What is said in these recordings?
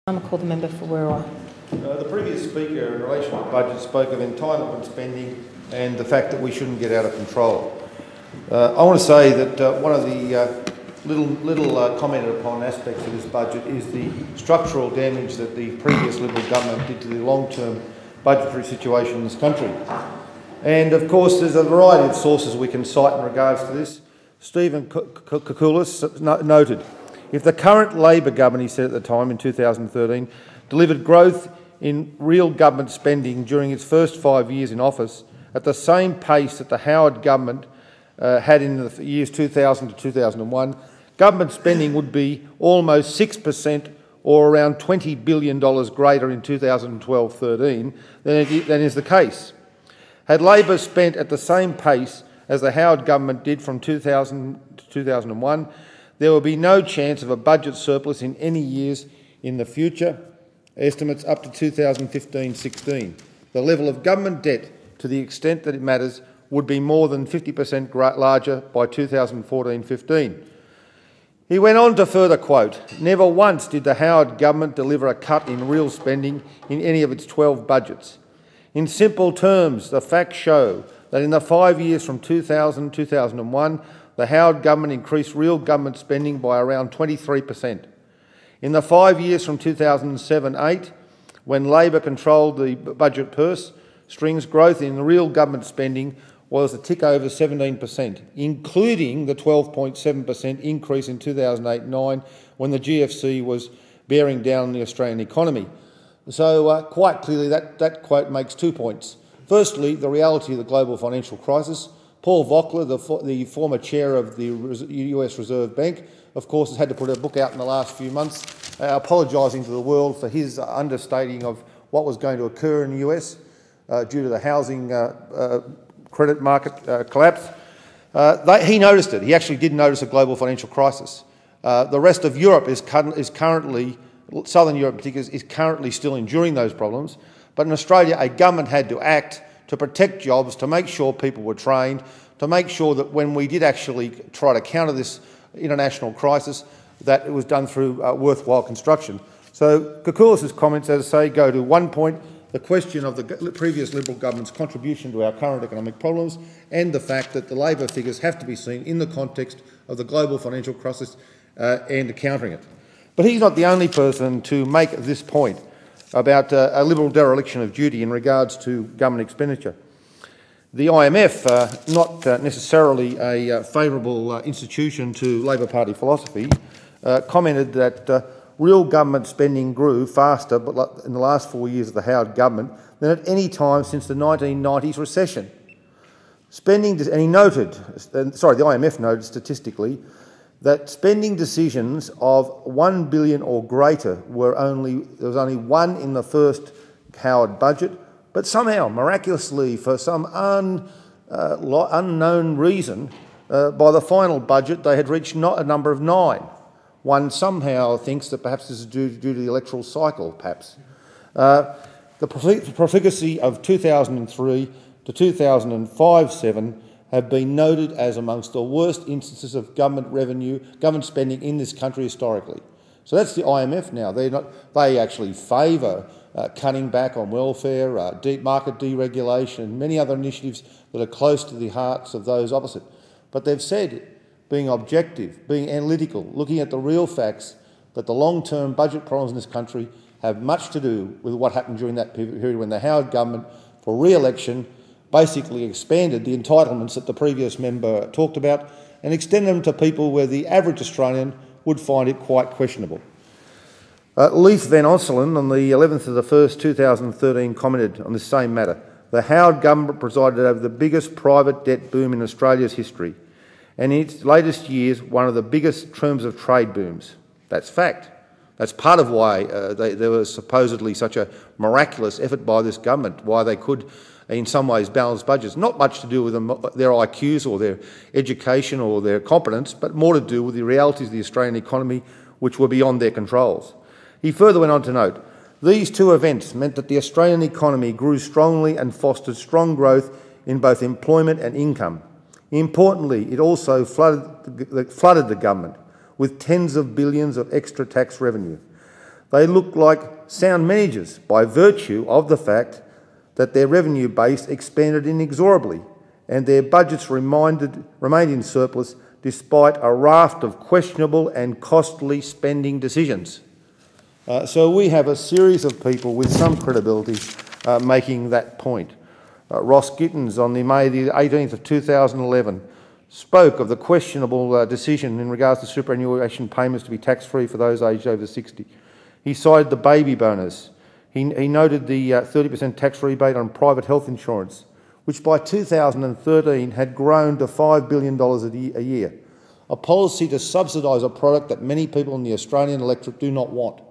I call the member for Werriwa. The previous speaker in relation to the budget spoke of entitlement spending and the fact that we shouldn't get out of control. I want to say that one of the little commented upon aspects of this budget is the structural damage that the previous Liberal government did to the long-term budgetary situation in this country. And of course there's a variety of sources we can cite in regards to this. Stephen Koukoulas noted, if the current Labor government, he said at the time in 2013, delivered growth in real government spending during its first 5 years in office at the same pace that the Howard government had in the years 2000 to 2001, government spending would be almost 6% or around $20 billion greater in 2012-13 than is the case. Had Labor spent at the same pace as the Howard government did from 2000 to 2001, there will be no chance of a budget surplus in any years in the future, estimates up to 2015-16. The level of government debt, to the extent that it matters, would be more than 50% larger by 2014-15. He went on to further quote, never once did the Howard government deliver a cut in real spending in any of its 12 budgets. In simple terms, the facts show that in the 5 years from 2000 to 2001, the Howard government increased real government spending by around 23%. In the 5 years from 2007-8, when Labor controlled the budget purse strings, growth in real government spending was a tick over 17%, including the 12.7% increase in 2008-9 when the GFC was bearing down the Australian economy. So quite clearly that quote makes 2 points. Firstly, the reality of the global financial crisis. Paul Volcker, the former chair of the US Reserve Bank, of course, has had to put a book out in the last few months apologising to the world for his understating of what was going to occur in the US due to the housing credit market collapse. He noticed it. He actually did notice a global financial crisis. The rest of Europe is currently, Southern Europe in particular, is currently still enduring those problems. But in Australia, a government had to act to protect jobs, to make sure people were trained, to make sure that when we did actually try to counter this international crisis, that it was done through worthwhile construction. So Koukoulas' comments, as I say, go to 1 point, the question of the previous Liberal government's contribution to our current economic problems and the fact that the Labor figures have to be seen in the context of the global financial crisis and countering it. But he's not the only person to make this point about a Liberal dereliction of duty in regards to government expenditure. The IMF, not necessarily a favourable institution to Labor Party philosophy, commented that real government spending grew faster in the last 4 years of the Howard government than at any time since the 1990s recession. And he noted, the IMF noted statistically, that spending decisions of $1 billion or greater there was only one in the first Howard budget, but somehow, miraculously, for some unknown reason, by the final budget they had reached a number of 9. One somehow thinks that perhaps this is due to the electoral cycle, perhaps. The profligacy of 2003 to 2005-7 have been noted as amongst the worst instances of government spending in this country historically. So that's the IMF now. They actually favour cutting back on welfare, market deregulation and many other initiatives that are close to the hearts of those opposite. But they've said, being objective, being analytical, looking at the real facts, that the long-term budget problems in this country have much to do with what happened during that period when the Howard government, for re-election, basically expanded the entitlements that the previous member talked about and extended them to people where the average Australian would find it quite questionable. Leif van Onselen, on the 11th of the 1st, 2013, commented on the same matter. The Howard government presided over the biggest private debt boom in Australia's history, and in its latest years, one of the biggest terms of trade booms. That's fact. That's part of why there was supposedly such a miraculous effort by this government, why they could in some ways balance budgets. Not much to do with their IQs or their education or their competence, but more to do with the realities of the Australian economy which were beyond their controls. He further went on to note, these two events meant that the Australian economy grew strongly and fostered strong growth in both employment and income. Importantly, it also flooded the government with tens of billions of extra tax revenue. They look like sound managers by virtue of the fact that their revenue base expanded inexorably and their budgets remained in surplus despite a raft of questionable and costly spending decisions. So we have a series of people with some credibility making that point. Ross Gittins on May the 18th of 2011 spoke of the questionable decision in regards to superannuation payments to be tax-free for those aged over 60. He cited the baby bonus. He noted the 30% tax rebate on private health insurance, which by 2013 had grown to $5 billion a year, a policy to subsidise a product that many people in the Australian electorate do not want.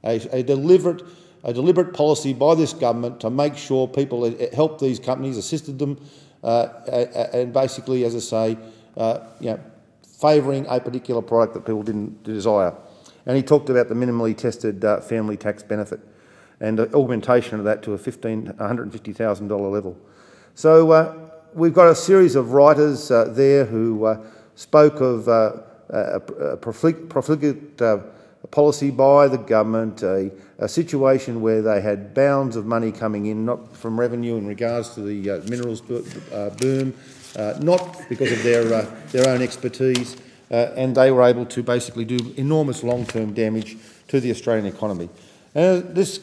A deliberate policy by this government to make sure people helped these companies, assisted them, and basically, as I say, favouring a particular product that people didn't desire. And he talked about the minimally tested family tax benefit and the augmentation of that to a $150,000 level. So we've got a series of writers there who spoke of a profligate policy by the government, a situation where they had bounds of money coming in, not from revenue in regards to the minerals boom, not because of their own expertise, and they were able to basically do enormous long-term damage to the Australian economy. And this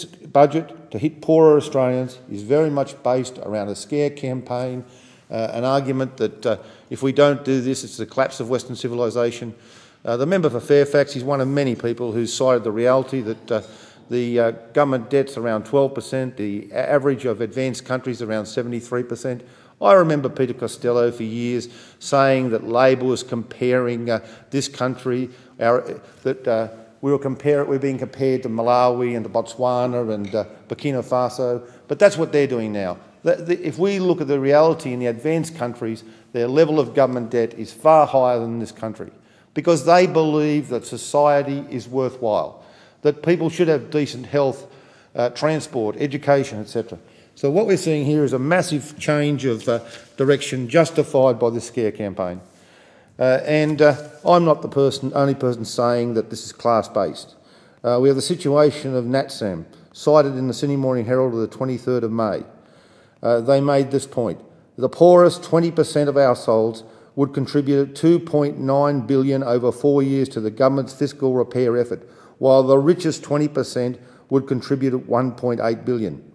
budget to hit poorer Australians is very much based around a scare campaign, an argument that if we don't do this, it's the collapse of Western civilisation. The member for Fairfax is one of many people who cited the reality that the government debt's around 12%, the average of advanced countries around 73%. I remember Peter Costello for years saying that Labor was comparing this country, we're being compared to Malawi and to Botswana and Burkina Faso, but that's what they're doing now. If we look at the reality in the advanced countries, their level of government debt is far higher than this country because they believe that society is worthwhile, that people should have decent health, transport, education, etc. So what we're seeing here is a massive change of direction justified by this scare campaign. I'm not the only person saying that this is class-based. We have the situation of NatSam, cited in the Sydney Morning Herald of the 23rd of May. They made this point. The poorest 20% of households would contribute $2.9 billion over 4 years to the government's fiscal repair effort, while the richest 20% would contribute $1.8 billion.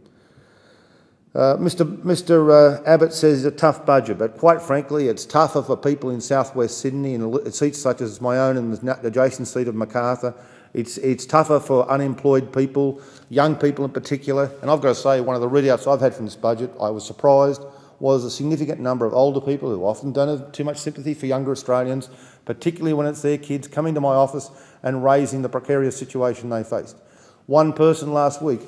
Mr Abbott says it's a tough budget, but quite frankly, it's tougher for people in southwest Sydney and seats such as my own and the adjacent seat of Macarthur. It's tougher for unemployed people, young people in particular. And I've got to say, one of the readouts I've had from this budget, I was surprised, was a significant number of older people who often don't have too much sympathy for younger Australians, particularly when it's their kids, coming to my office and raising the precarious situation they faced. One person last week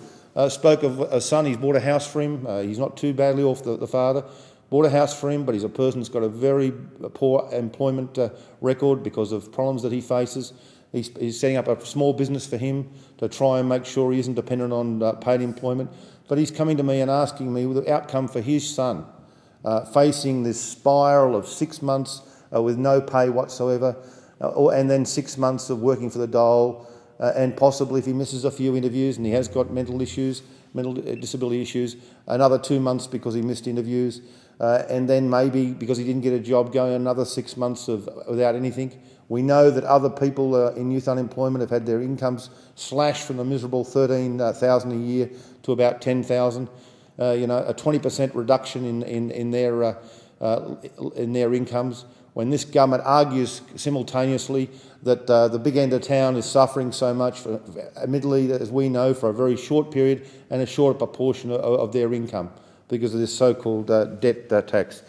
spoke of a son. He's bought a house for him. He's not too badly off, the father. Bought a house for him, but he's a person who's got a very poor employment record because of problems that he faces. He's setting up a small business for him to try and make sure he isn't dependent on paid employment. But he's coming to me and asking me the outcome for his son, facing this spiral of 6 months with no pay whatsoever, and then 6 months of working for the dole, and possibly if he misses a few interviews and he has got mental disability issues, another 2 months because he missed interviews, and then maybe because he didn't get a job going another 6 months without anything. We know that other people in youth unemployment have had their incomes slashed from the miserable $13,000 a year to about $10,000. A 20% reduction in their incomes. When this government argues simultaneously that the big end of town is suffering so much, admittedly, as we know, for a very short period and a short proportion of their income because of this so-called debt tax.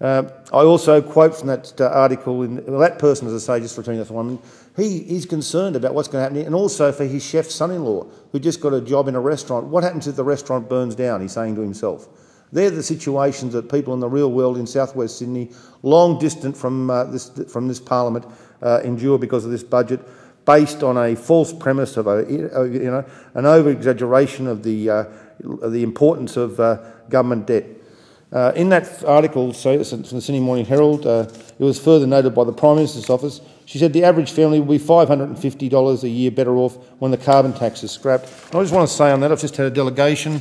I also quote from that article, that person, as I say, just returning that for 1 minute, he's concerned about what's going to happen, and also for his chef son-in-law, who just got a job in a restaurant. What happens if the restaurant burns down, he's saying to himself. They're the situations that people in the real world in southwest Sydney, long distant from this parliament, endure because of this budget, based on a false premise of an over-exaggeration of the importance of government debt. In that article, from the Sydney Morning Herald, it was further noted by the Prime Minister's office She said the average family will be $550 a year better off when the carbon tax is scrapped. And I just want to say on that, I've just had a delegation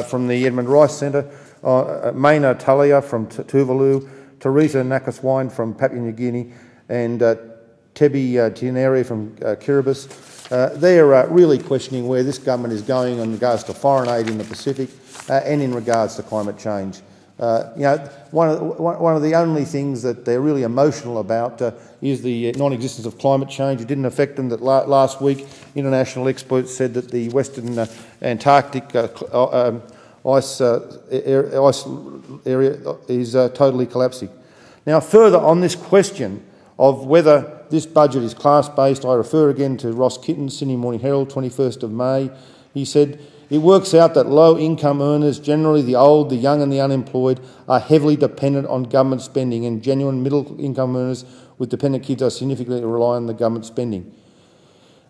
from the Edmund Rice Centre, Maina Talia from Tuvalu, Teresa Nakaswine from Papua New Guinea, and Tebi Tianeri from Kiribati. They are really questioning where this government is going in regards to foreign aid in the Pacific and in regards to climate change. One of the only things that they're really emotional about is the non-existence of climate change. It didn't affect them that last week international experts said that the Western Antarctic ice area is totally collapsing. Now, further on this question of whether this budget is class-based, I refer again to Ross Kitton, Sydney Morning Herald, 21st of May. He said, "It works out that low-income earners, generally the old, the young and the unemployed, are heavily dependent on government spending, and genuine middle-income earners with dependent kids are significantly reliant on the government spending."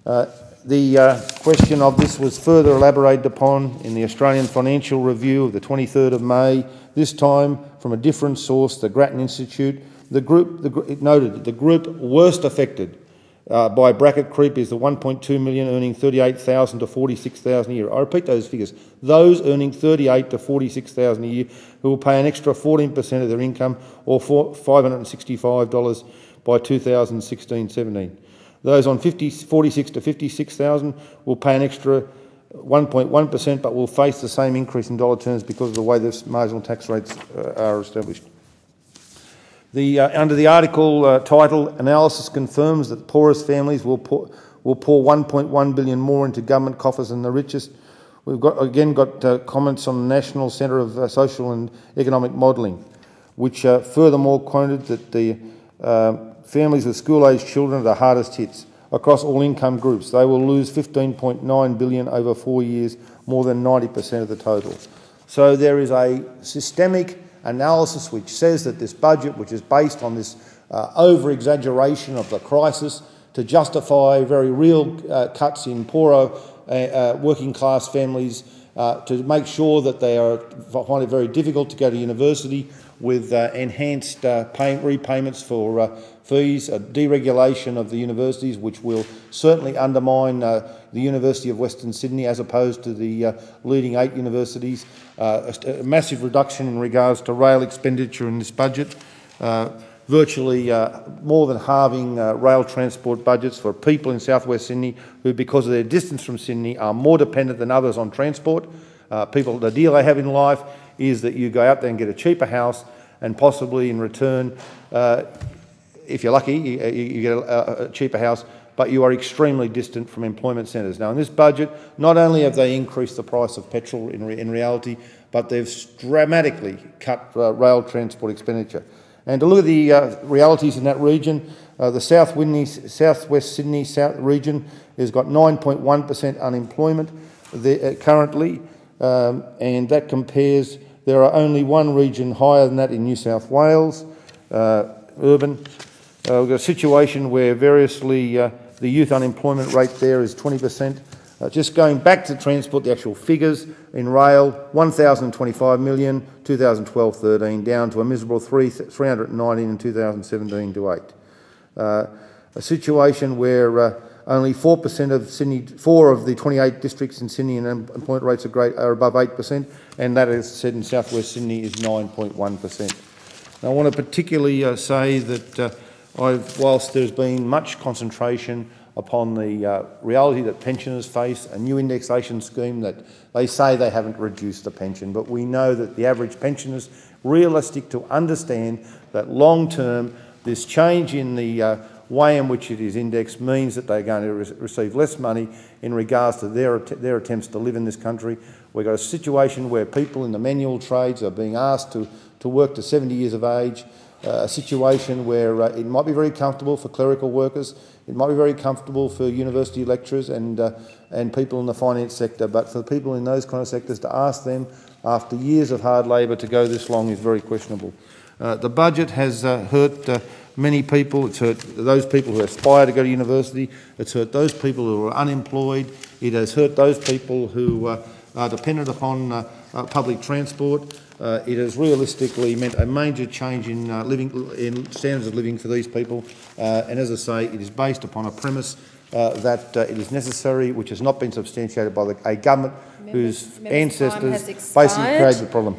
The question of this was further elaborated upon in the Australian Financial Review of the 23rd of May, this time from a different source, the Grattan Institute. It noted that the group worst affected by bracket creep is the 1.2 million earning $38,000 to $46,000 a year. I repeat those figures. Those earning $38,000 to $46,000 a year who will pay an extra 14% of their income, or $565 by 2016-17. Those on 46 to 56,000 will pay an extra 1.1%, but will face the same increase in dollar terms because of the way the marginal tax rates are established. Under the article title, "Analysis confirms that poorest families will pour $1.1 billion more into government coffers than the richest," we've got comments on the National Centre of Social and Economic Modelling, which furthermore quoted that the families with school-aged children are the hardest hits across all income groups. They will lose $15.9 billion over 4 years, more than 90% of the total. So there is a systemic analysis which says that this budget, which is based on this over-exaggeration of the crisis to justify very real cuts in poorer working-class families, to make sure that they find it very difficult to go to university, with enhanced repayments for fees, a deregulation of the universities, which will certainly undermine the University of Western Sydney as opposed to the leading 8 universities, a massive reduction in regards to rail expenditure in this budget, virtually more than halving rail transport budgets for people in southwest Sydney who, because of their distance from Sydney, are more dependent than others on transport. The deal they have in life is that you go out there and get a cheaper house, and possibly in return, if you're lucky, you get a cheaper house, but you are extremely distant from employment centres. Now, in this budget, not only have they increased the price of petrol in reality, but they've dramatically cut rail transport expenditure. And to look at the realities in that region, the southwest Sydney region has got 9.1% unemployment currently, and that compares. There are only one region higher than that in New South Wales, urban. We've got a situation where variously the youth unemployment rate there is 20%. Just going back to transport, the actual figures in rail, 1,025 million, 2012-13, down to a miserable 319 in 2017 to 8. A situation where only 4% of Sydney, 4 of the 28 districts in Sydney and employment rates are above 8%, and that, as said, in southwest Sydney is 9.1%. Now, I want to particularly say that whilst there's been much concentration upon the reality that pensioners face, a new indexation scheme that they say they haven't reduced the pension, but we know that the average pensioner is realistic to understand that long-term this change in the way in which it is indexed means that they're going to receive less money in regards to their attempts to live in this country. We've got a situation where people in the manual trades are being asked to work to 70 years of age, a situation where it might be very comfortable for clerical workers, it might be very comfortable for university lecturers and people in the finance sector, but for the people in those kind of sectors to ask them after years of hard labour to go this long is very questionable. The budget has hurt many people. It's hurt those people who aspire to go to university. It's hurt those people who are unemployed. It has hurt those people who are dependent upon public transport. It has realistically meant a major change in in standards of living for these people, and as I say, it is based upon a premise that it is necessary, which has not been substantiated by a government whose ancestors basically created the problem.